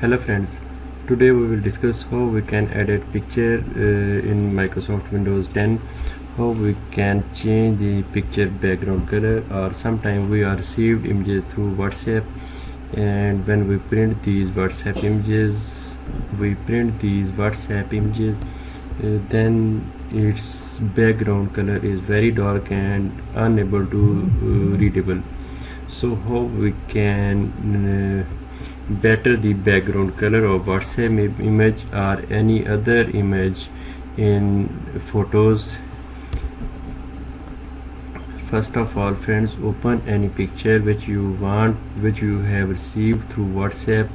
Hello friends, today we will discuss how we can edit picture in Microsoft Windows 10, how we can change the picture background color, or sometimes we are received images through WhatsApp, and when we print these WhatsApp images, then its background color is very dark and unable to readable. So how we can better the background color of WhatsApp image or any other image in photos. First of all friends, open any picture which you have received through WhatsApp,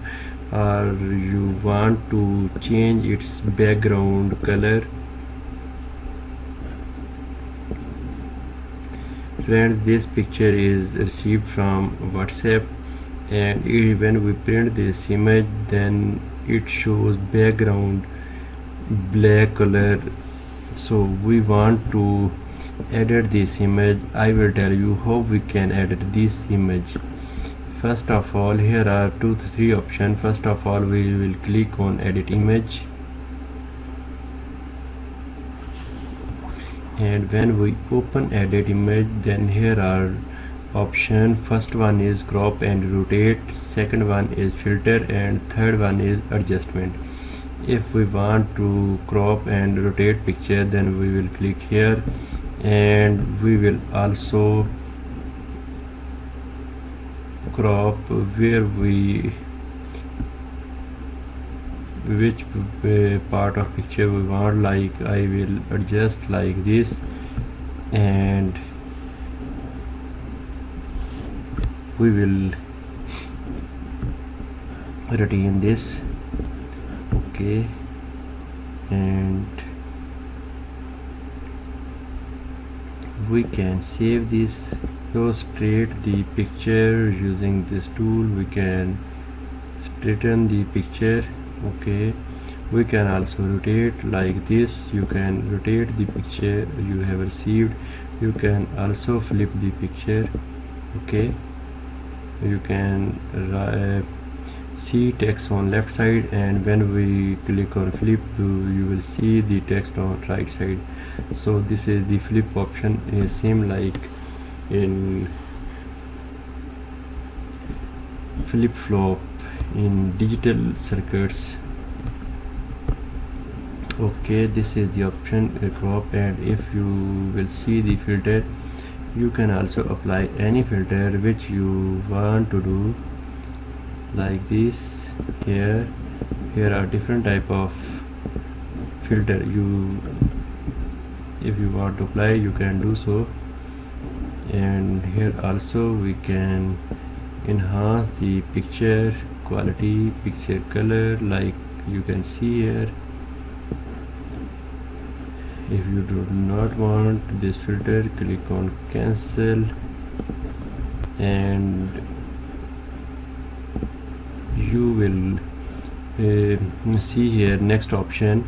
or you want to change its background color. Friends, this picture is received from WhatsApp, and when we print this image, then it shows background black color. So we want to edit this image. I will tell you how we can edit this image. First of all, here are 2 to 3 options. First of all, we will click on edit image, and when we open edit image, then here are option. First one is crop and rotate, second one is filter, and third one is adjustment. If we want to crop and rotate picture, then we will click here, and we will also crop which part of picture we want. Like I will adjust like this, and we will retain this. Okay, and we can save this. So straight the picture using this tool, we can straighten the picture. Okay, we can also rotate like this. You can rotate the picture you have received. You can also flip the picture. Okay, you can see text on left side, and when we click on flip, you will see the text on right side. So this is the flip option, is same like in flip-flop in digital circuits. Okay, this is the option crop, and if you will see the filter, you can also apply any filter which you want to do, like this. Here are different type of filter. If you want to apply, you can do so. And here also we can enhance the picture quality, picture color, like you can see here. If you do not want this filter, click on cancel, and you will see here next option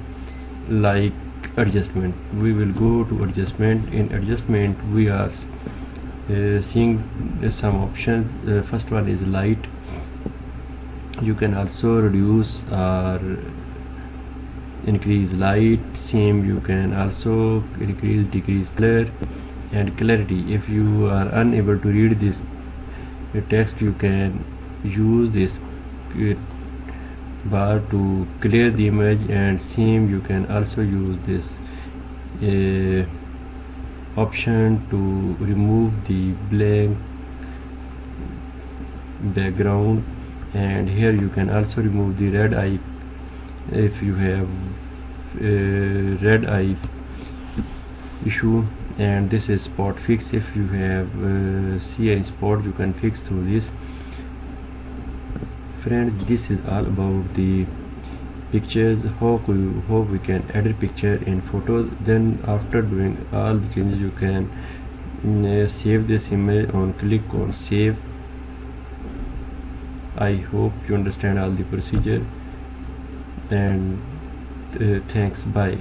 like adjustment. We will go to adjustment. In adjustment, we are seeing some options. First one is light. You can also reduce or increase light. Same, you can also decrease color and clarity. If you are unable to read this text, you can use this bar to clear the image, and same you can also use this option to remove the blank background. And here you can also remove the red eye if you have red eye issue, and this is spot fix. If you have see a spot, you can fix through this. Friends, this is all about the pictures, how we can edit picture in photos. Then after doing all the changes, you can save this image on click on save. I hope you understand all the procedure, and thanks. Bye.